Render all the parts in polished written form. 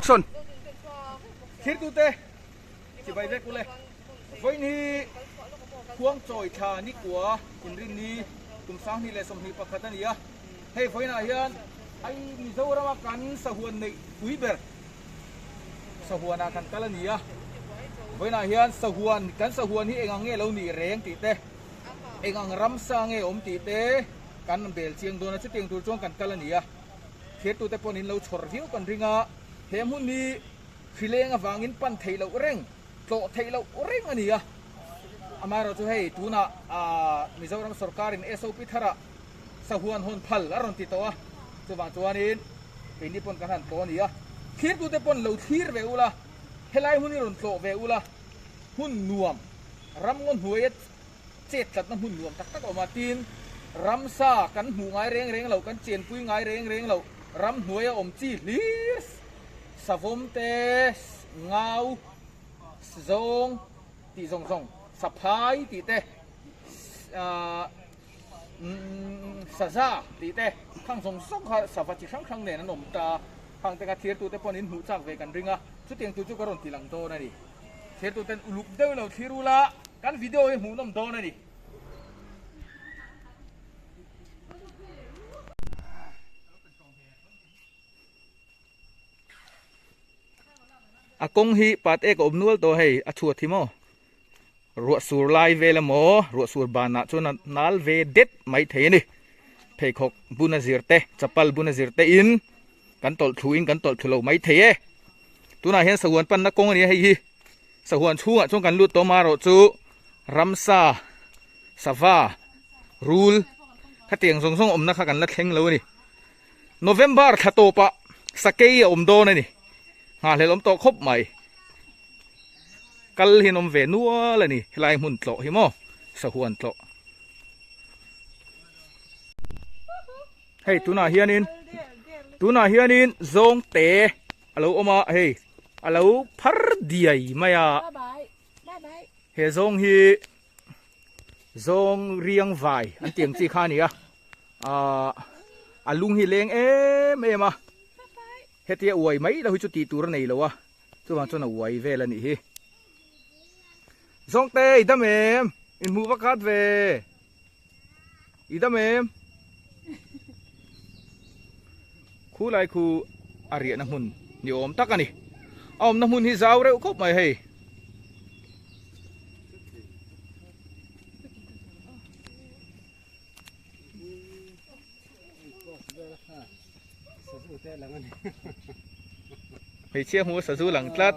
action khir tu te chỉ bay về cule với ni khuang choi tha ni kwa in rin ni kum sang ni le som hi pakhat ni a hei với na hian ai Mizoram kan sahuan nei uiber sahuan kan kala ni a với na hian sahuan hi engang nge lo ni reng ti te engang ram sa nge om ti te kan bel chiang do na chu tiang tur chong kan kala ni a khir tu te pon in lo chhor viu kan ringa he mun ni khileng awangin pan theilo reng to theilo reng ani a amaro chu hei tuna Mizoram sarkar in SOP thara sahuan hon phal aron ti to a chuwang chuanin peini pon kan han to ni a khir tu te pon lo thir ve ula helai hun ron tlo ve ula hun nuam ram ngon huet chet tat na hun nuam tak tak oma tin ram sa kan hu ngai reng lo kan chen pui ngai reng lo ram hnuai a om chi lis savom te ngau zong ti zong saphai ti te saza ti te khang song sok ha savat chi khang ne na nom ta khang te ka thir tu te pon in hu chak ve kan ringa chu tiang tu chu ka ron tilang to na ni thir tu ten uluk deu lo thirula kan video hi hu nom to na ni akong hi pat ek om nual to hei a chuat thimo ruwa sur lai ve la mo ruwa sur bana chuna nal ve det mai the ni pheikhok bunazir te chapal bunazir te in kan tol thuin kan tol thulo mai the e tuna hian sahuan pan na kong ani hei hi sahuan chunga chong kan lut to ma ro chu ramsa sava rul khatiang song song om na kha kan la thleng lo ni November thato pa sakei om do na ni ha le lom to khop mai kal hinom ve nuwa la ni helai mun tlo hi mo sahuan tlo hei tuna hianin zong te alo oma hei alo phar diai maya he zong hi zong riang vai an tiang chi kha ni a alung hi leng em a hetia uai mai la hu chu ti tur nei lo wa chuwang chona uai ve la ni hi zong te idam em in mu wakat ve idam em khu lai khu aria na mun ni om tak ani om na mun hi zaw reu khop mai hei hei chia hu sa zu lang tlat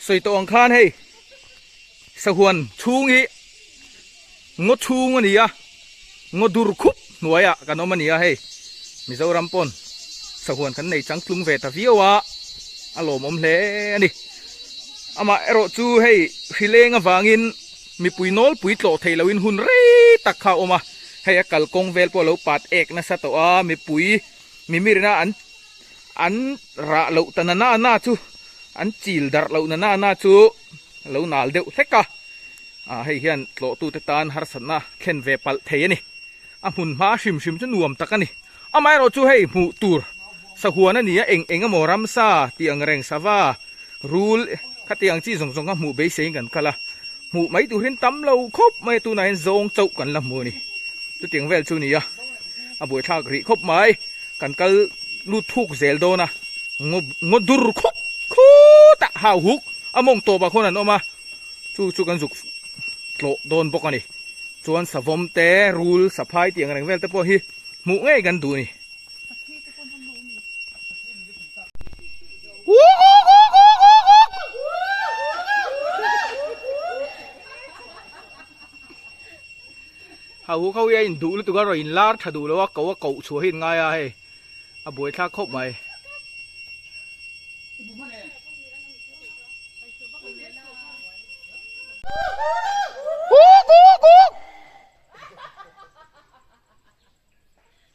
soi to ang khan hei sahuan chung hi ngo chung ani a ngo dur khup nuaya kanom ani a hei Mizoram pon sahuan kan nei changtlung ve ta viawa alom om hle ani ama ero chu hei hileng awangin mi puinol puitlo theiloin hun re takha oma hei akal kong vel po lo pat ek na sa to a mi pui mi mirina an ra lo tanana na chu an chil dar lo na chu lo nal deuh theka hei hian tlo tu te tan har sanna khen ve pal thei ani a mun ma hrim chu nuam takani amai ro chu hei mu tur sahuan ani a eng amoram sa tiang reng sawa rul khatiang chi zong zong a mu be sei kan kala mu mai tu hin tam lo khop mai tu nai zong chau kan la mu ni tu tiang vel chu ni a boi thak ri khop mai kan kal lu thuk zel do na ngo dur khop khu ta hau huk among to ba khon an oma chu kan zuk tlo don bok ani chuan savom te rul saphai tiang reng vel te po hi mu ngai kan du ni hau huk hau ya in du lu tu ga ro in lar thadu lo wa kau chu hin nga ya he a boi thak khop mai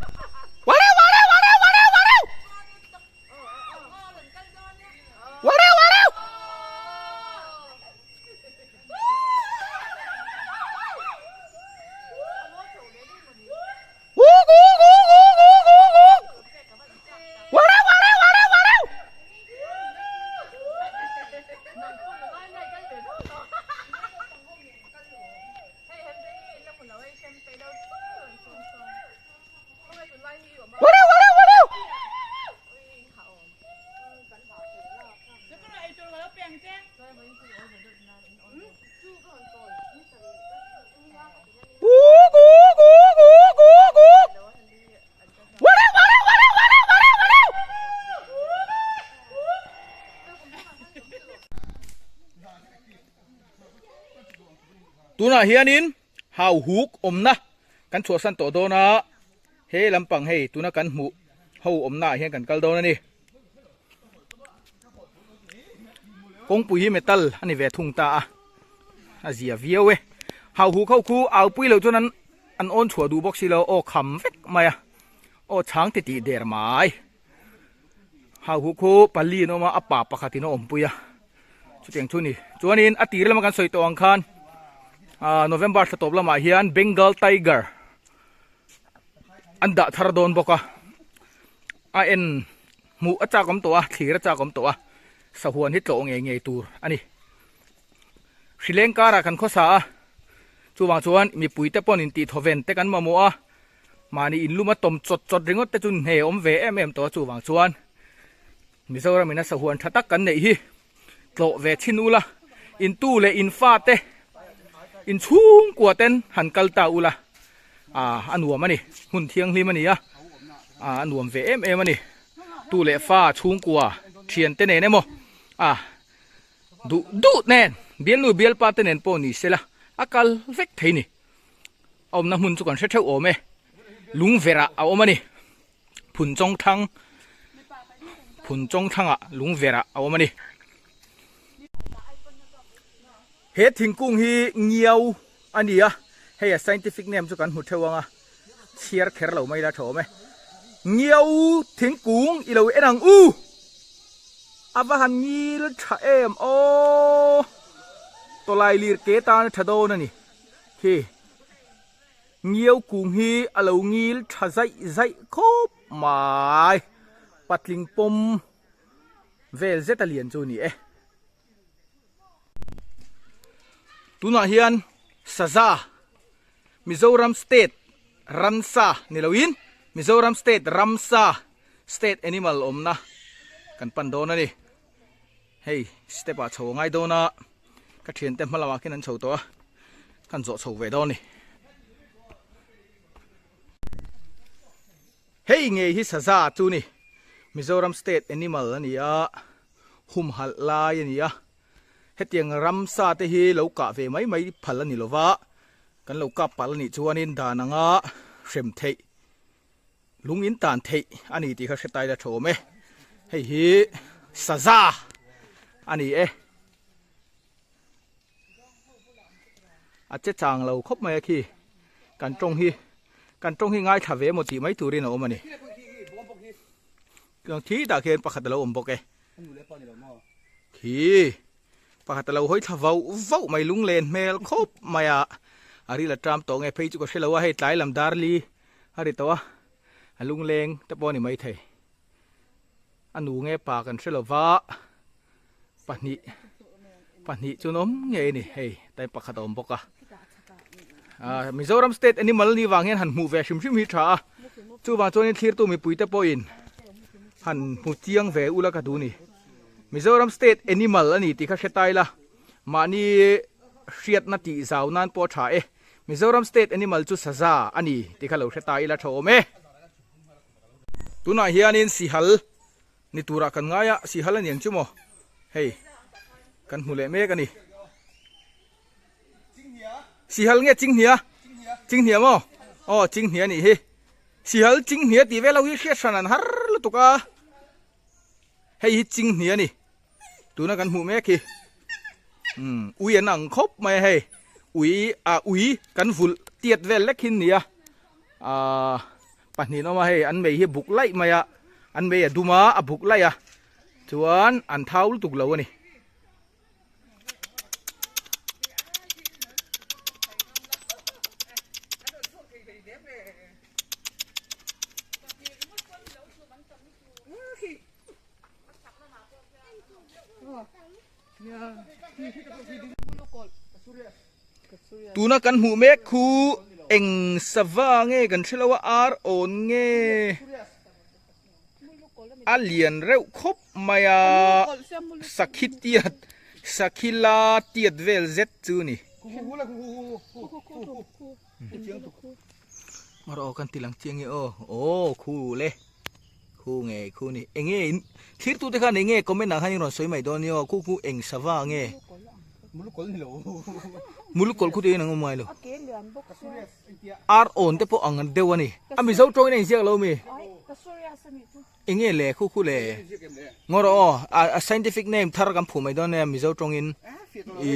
ว้าวว้าวว้าวว้าวว้าวว้าวว้าวว้าววู้วู้วู้วู้วู้วู้วู้ว้าวว้าวว้าวว้าวว้าวว้าวว้าวว้าวว้าวกูกูกูกูกูกูว้าวว้าวว้าวว้าวว้าวว้าวว้าวตัวน่ะเฮียนินหาวหุกอมนะกันชัวสันโตโดนะเฮลำปังเฮตัวน่ะกันหูหาวอมนะเฮียกันกัลโดนะนี่กงปุ๋ยเมตัลอันนี้เวทุงตาอาเซียเวียวเวหาวหุกเข้าคูเอาปุ๋ยเหล่าจนนั้นอันอ้นชัวดูบ็อกซี่เราโอ้คำเฟกมาอะโอ้ช้างติดเดร์มาหาวหุกคูปัลลีโนมาอัปปะปะขัดติโนอมปุยอะชุดอย่างชุดนี้จวนนี้อตีเรื่องกันสวยตัวอังคารโนเวมบาร์สต็อปละมาเฮียนเบงกอลไทเกอร์อันดาทาร์ดอนบอกว่าเอ็นหมูอาจาก็มตัวถีอาจาก็มตัวสะหวนฮิตโลงเงยตูอันนี้สิเลงการะกันข้อสาจูบางชวนมีปุ๋ยเตปอนินตีทเวนเตกันมามัวมานี่อินลุมาต้มจดริงอตเตจุนเฮอมเวตัวจูบางชวนมิโซรามินัสหวนทัตักกันเนี่ยฮีโตเวชินูละอินตู้เลอินฟาเตอินชุ่งกว่าเต้นหันกัลตาอุละอันหัวมันนี่หุ่นเทียงลีมันนี่อันหัวเวมันนี่ตู้เลฟ้าชุ่งกว่าเทียนเต้นเนี่ยโมดูแน่นเบียนนูเบียลปาเต้นปอนี่เสละอากาศเวกไทยนี่เอาน้ำหุ่นสุกันเช่าโอเมลุงเวระเอามันนี่ผุนจงทังลุงเวระเอามันนี่เฮ็ดทิ้งกุ้งฮีเงียวอันนี้เฮ้ย scientific name สุกันหุ่นเทวังเชียร์เคร์เราไม่ได้โถไหมเงียวทิ้งกุ้งอีเราเอ็นังอาว่าหันยีลชะเอ็มโอตัวลายลีร์เกตานชะโดนั่นนี่เฮ้เงียวกุ้งฮีอาเรายีลชะใจครบหมายปัดลิงปมเวลเซตเลียนจูนี่ตัวน่ะเฮียนซาซามิโซรัมสเตทรันซานี่เราอินมิโซรัมสเตทรัมซาสเตทแอนิมัลอมนะกันปันโดนะนี่เฮ้ยสเตปะโชว์ง่ายโดนะก็เทียนเต็มมาละว่ากินนั้นโชว์ตัวกันโจโชว์เวดอนี่เฮ้ยไงฮิซาซาจูนี่มิโซรัมสเตทแอนิมัลนี่หุมหัลลายนี่เฮตียงรัมซาเตฮีเหลากาเวไม่พัลนี่ลวะกันเหลากาพัลนี่ชวนินดานังเข็มเทลุงอินตานเทอันนี้ที่เขาใช้ตายละโฉมเฮ้ยฮีซาซาอันนี้อาจจะจางเราครบไหมคีกันตรงฮีง่ายถ้าเวหมดที่ไม่ตูรินเอามันนี่ก็ที่ตาเขียนปากขัดเราอมบอกที่ปากตะเราห้อยทว่าไม่ลุงเลนเมลครบไม่อารีละตรามตัวไงพี่จุกเชลว่าให้ตายลำดาร์ลีอารีตัวลุงเลงแต่ปอนี่ไม่เทอันหนูไงปากันเชลว่าปนิจุนอมไงนี่เฮ้ยแต่ปากตะอมบอกมิโซรัมสเตทแอนิมัลนี่วางเงินหันหมูเวชิมฮิตราจู่วางตัวนี้ทีร์ตัวมีปุ๋ยแต่ปออินหันหมูเจียงเวอุลากาดูนี่มิโซรัมสเตทแอนิมัลอันนี้ที่เขาใช้ตายละมานี่เชียดนาทีสาวนั้นปอชามิโซรัมสเตทแอนิมัลจุดซาซาอันนี้ที่เขาเราใช้ตายละโฉมตัวน่ะเฮียนินสีฮัลนี่ตัวรักกันง่ายสีฮัลนี่ยังชั่วโมเฮ้ยกันหูเล่เมกันนี่สีฮัลเงี้ยจริงเหี้ย chính hiểm không chính hiểm này hi xì hal chính hiểm thì về lâu hi xét sẵn har lu tục à hay chính hiểm này tụi nó cần hụ mẹ kì ui anh ăn khóc mày hay ui cần vụt tiệt về lách hin nè bạn nó mà hay anh mày hi bục lại mày à anh mày duma bục lại à chuan anh tháo lu tục lâu này tu na kan hu mek khu eng sawa nge kan thelawa ar on nge alien reu khop maya sakhitiat sakhila tiat vel zet chu ni maro kan tilang chiang nge khu le khu nge khu ni enge thir tu te khan enge comment na khan ron soi mai don yo khu eng sawa nge mulukol khu te nang mai lo ar on te po ang dewani ami zau troi nei siak lo mi enge le khu le ngoro a scientific name thar kam phu mai don ne mi zau trong in i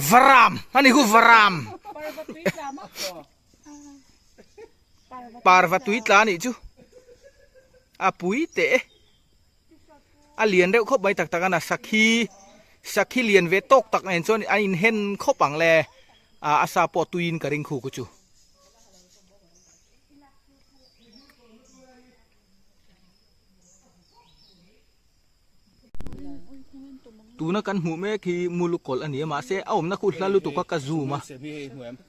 varam ani khu varam parvatuitla ni chu apui te alien reu khop bai tak takana sakhi lian ve tok tak nen chon in hen khopang le asa po tuin ka ring khu ku chu tuna kan hu me khi mulukol ani ma se aum na khu hlalu tu ka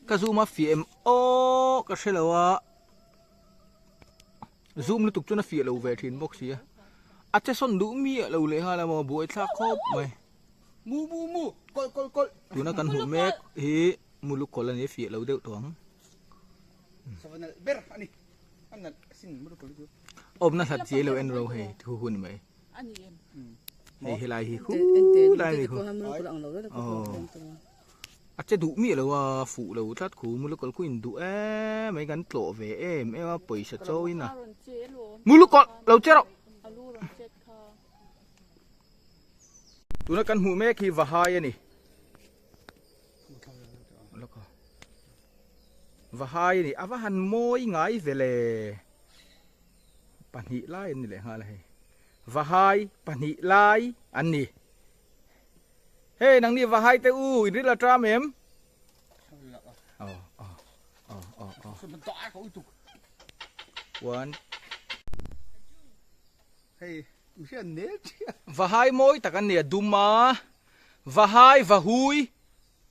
kazuma fm o ka shelawa zoom lu tuk chu na fi lo ve thin box ya acha son du mi lo le ha la mo buai thla khop mai mu kol tuna kan hu me hi mulukol ani fi lo deu tong savana ber ani anna sin mulukol chu om na that je lo en ro he thu hun mai ani helai hi khu lai ni khu acha du mi lo wa fu lo that khu mulukol ku in du mai gan tlo ve em wa poi sa choi na mulukol lo chero tuna kan hu me khi vahai ani vahai ni avahan moi ngai vele panhi lai ni le ha la he vahai panhi lai ani hey nang ni vahai te u in la tra mem one hey vahai moi takan ne duma vahai vahui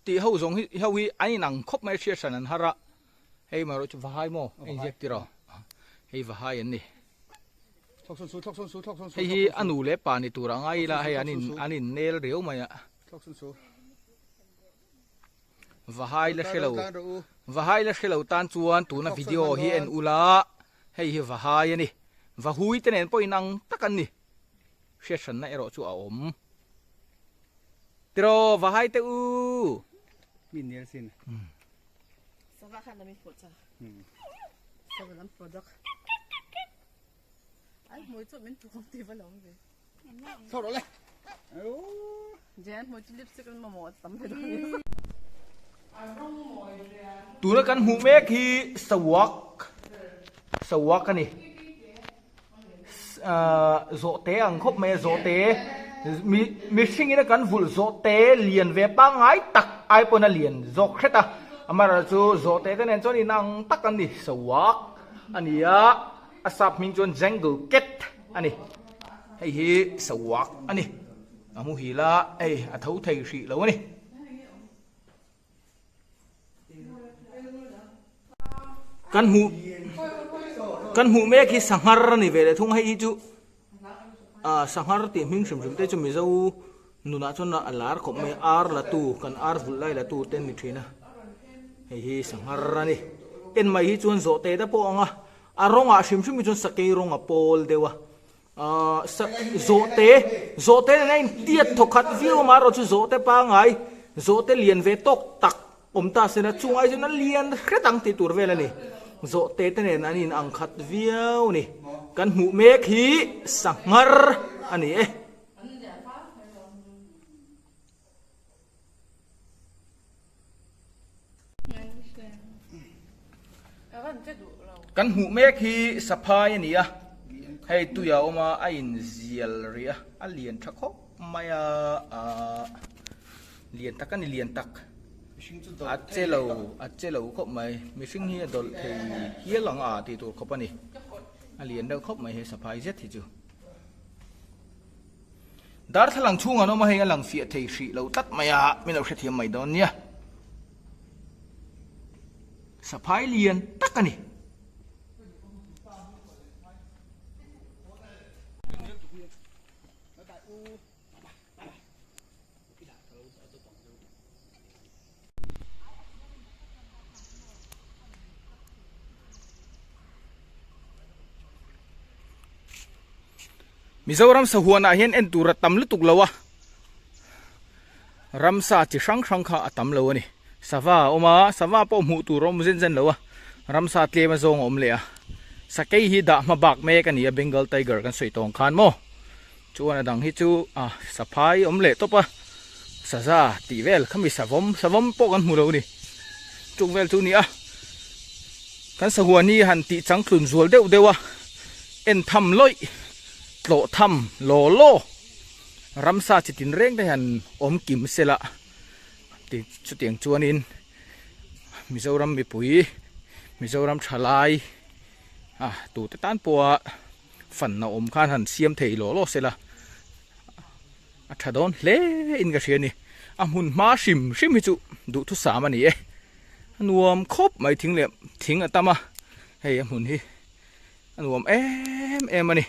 ti ho zong hi ai nang khop mai sia sanan hara hey maro chu vahai mo inject ti ro hey vahai an ni thok son su hey anu le pa ni turang ai la hey anin nel reu maya thok son su vahai la shelo tan chuan tu na video hi en ula hey hi vahai ani vahui te nen poi nang takan ni session na ero chu a om tro vahai te u min ner sin sava khan na mi phocha sava lam product ai moi chu min tu khom ti va long ve thor le jan moi chu lipstick an mo tam ve do tu na kan hu me khi sawak ani zo te ang khop me zo te mi sing ina kan vul zo te lian ve pa ngai tak ai pona lian zo kheta amara chu zo te ten chon inang tak ani sawak ania asap min chon jungle cat ani hei hi sawak ani amu hila ei athau thei ri lo ani kan hu me khi sanghar ni ve le thung hai chu sanghar ti ming sim sim te chu mi zo nuna chon na alar khop me ar la tu kan ar vul lai la tu ten ni thina hei hi sanghar ani en mai hi chun zo te da po anga aronga sim sim chun sakei ronga pol dewa zo te nei tiat thokhat view ma ro chu zo te pa ngai zo te lian ve tok tak ta se na chung ai jun lian khretang ti tur vel ani zo te te nen anin ang khat viau ni kan mu mek hi sangar ani e kan mu mek hi saphai ani a hei tu ya oma a in zial ria a lian thakho maya a lian tak ani lian tak a chelo khop mai mi sing hi dol thei hi lang a ti tur khop ani a lian deuh khop mai he saphai zet hi chu dar thalang chunga no ma hei alang fi thei hri lo tat maya min lo hre thiam mai don nia saphai lian tak ani Mizoram sahuan ahian en tura tam lutuk lawa ramsa chi sang sang kha atam lawa ni sawa po mu tu rom zen zen lawa ramsa tle ma zong om le a sakai hi da ma bak me kan ya Bengal tiger kan soi tong khan mo chuan adang hi chu a saphai om le to pa saza ti vel khami savom po kan mu lo ni chung vel chu ni a kan sahuan ni han ti chang thlun zual deuh dewa en tham loi lo tham lo ramsa chitin reng te han om kim sela ti chu tiang chuanin Mizoram mi pui Mizoram thalai tu te tan poa fan na om khan han siam thei lo sela a thadon le in ga hriani a mun ma shim hi chu du thu sa ma ni e nuam khop mai thing atama hei a mun hi nuam em ani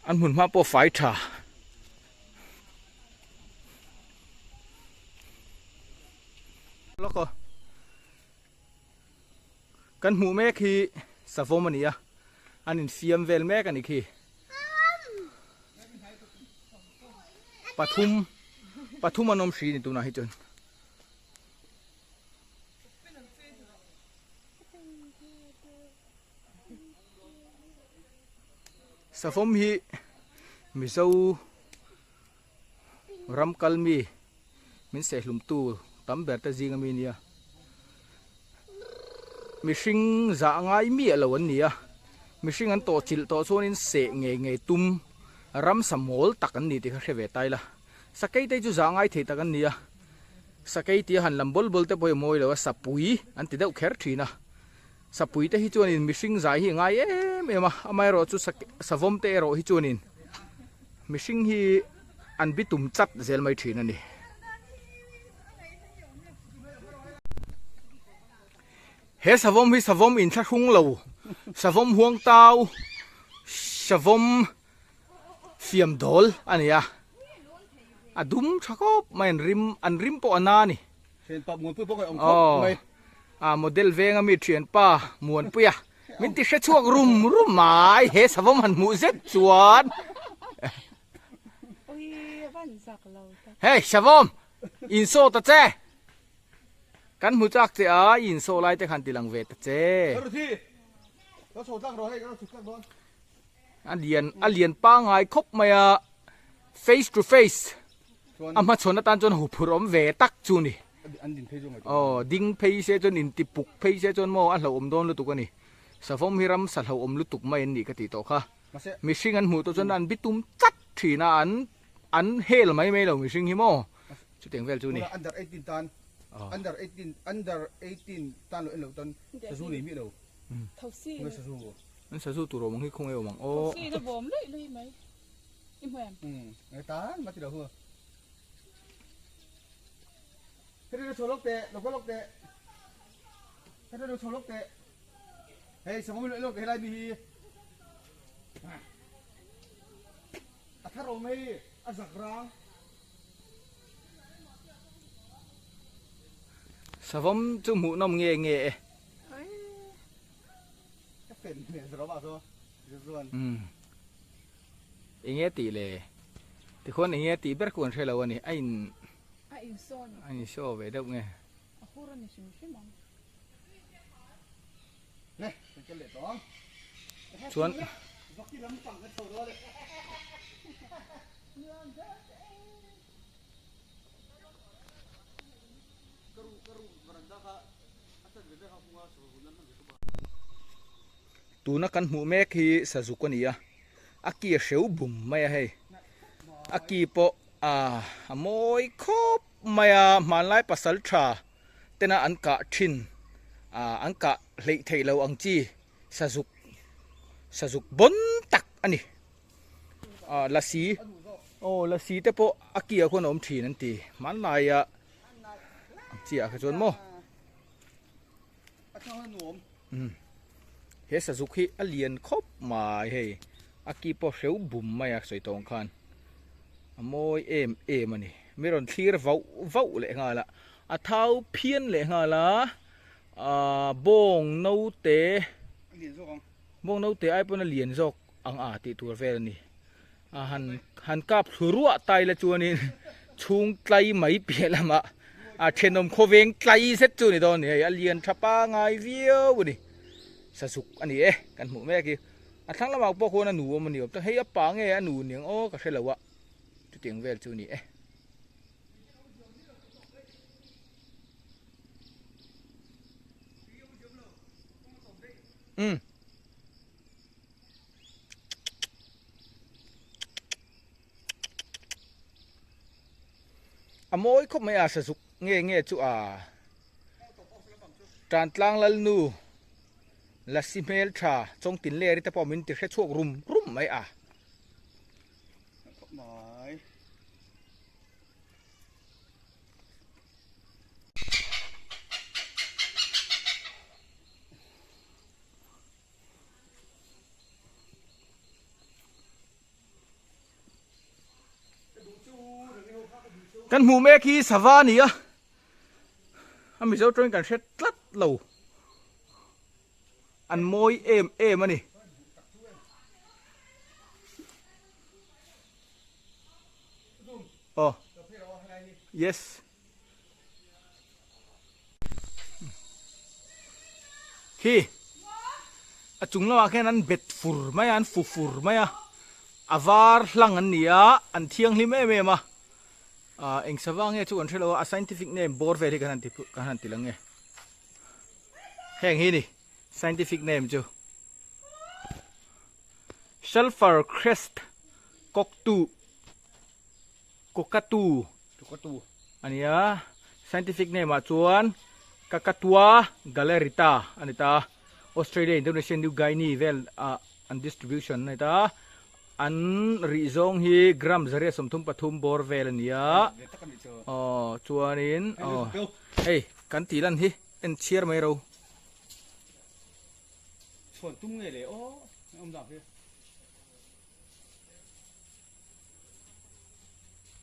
an mun ma po fai tha loko kan mu me khi savom ania anin fiam vel me kan ikhi pathum anom shri ni tuna hi chon savom hi mizo ram kalmi min se hlum tu tam ber ta jing ami nia mishing za ngai mi alo an nia mishing an to chil to chuanin se nge tum ram samol takan ni ti kha hrewe taila sakai te chu za ngai thei takan nia sakai ti han lam bol te poi moi lo sapui an ti deuh kher thina sapui te hi chuanin mishing za hi ngai ema amai ro chu savom te ro hi chuanin mishing hi an bitum chat zel mai thina ni he savom in tha hung lo savom huang tau savom fiam dol ania adum thakop main rim po anani sen pa mun pu po ong khop mai model venga mi thian pa muan puya min ti chuak rum mai he savom han mu zet chuan oi van sak lo ta hey savom in so ta che kan mu chak che a in so lai te khan tilang ve ta che ro thi lo so tak ro he lo tak don alien pa ngai khop maya face to face ama chona tan chon hu phurom ve tak chu ni an din phei jong ai ding phei se chon in ti puk phei se chon mo an lo om don lu tu ani savom hiram sal ho om lu tuk mai ni ka ti to kha mase mishing an mu to chon an bitum chat thina an hel mai lo mishing hi mo chu teng vel chu ni under 18 tan under 18 tan lo en lo ton sa su ni mi lo thau si ngai sa su an sa su tu ro mong hi khong e mong si nó bom lấy mấy im hoem ngai tan ma ti lo hu thế đây cho lốc tệ nó có lốc tệ thế đây cho lốc tệ hey sao không lốc cái này bị thắt rồi mày giặc ra savom chu mu nom nge cái phèn này rồi bảo thôi rồi inge ti le ti khon inge ti ber kon thela wani ain inson. anh show về đâu nghe Aku ran ni simon. Này, cái lệ đó. chuan Dọc cái lắm phẳng cái thầu đó đấy. tu na kan mu me khi sazuko nia aki seu bum mai he aki po moi khop maya manlai pasal tha tena anka thin anka lei theilo angchi sazuk bon tak ani lasi lasi te po aki a kon om thin an ti manlai a chi a khachon mo Cho nó nuông. he sazuk hi alien khop mai he aki po seu bum mai a soi tong khan moi em ani meron thlir vau le nga la a thau phian le nga la bong no te Liền rồi không? bong no te ai pon lien jok ang ti tur vel ni han kap thurua tai la chuanin chung tlai mai pe lama thenom khoveng tlai set chu ni don ni alien thapa ngai viau ni sazuk ani kan mu me ki thlang lama po ko na nu man ni op ta hei apa nge anu ning o ka thelawa tu tiang vel chu ni moi khop mai sazuk nge chu tran tlang lal nu la simel tha chong tin le ri ta po min ti khe chuak rum mai Mày. kan mu me khi savani ami zo tron kan set tlat lo an moi em ani yes khi chung lawa khen an bet fur mai an fur mai avar hlang an nia an thiang hlim em ma eng sawang chu an thelo a scientific name bor ve kan ti lang nge heng hi ni scientific name chu sulfur crest kokatu ania scientific name chuan kakatua galerita anita Australia Indonesian New Guinea vel an distribution nita an rizong hi gram zare somthum pathum bor vel ania chuanin hey kan ti lan hi en chiar mai ro Chuẩn tung nghề đấy. Ô, ông đọc đi.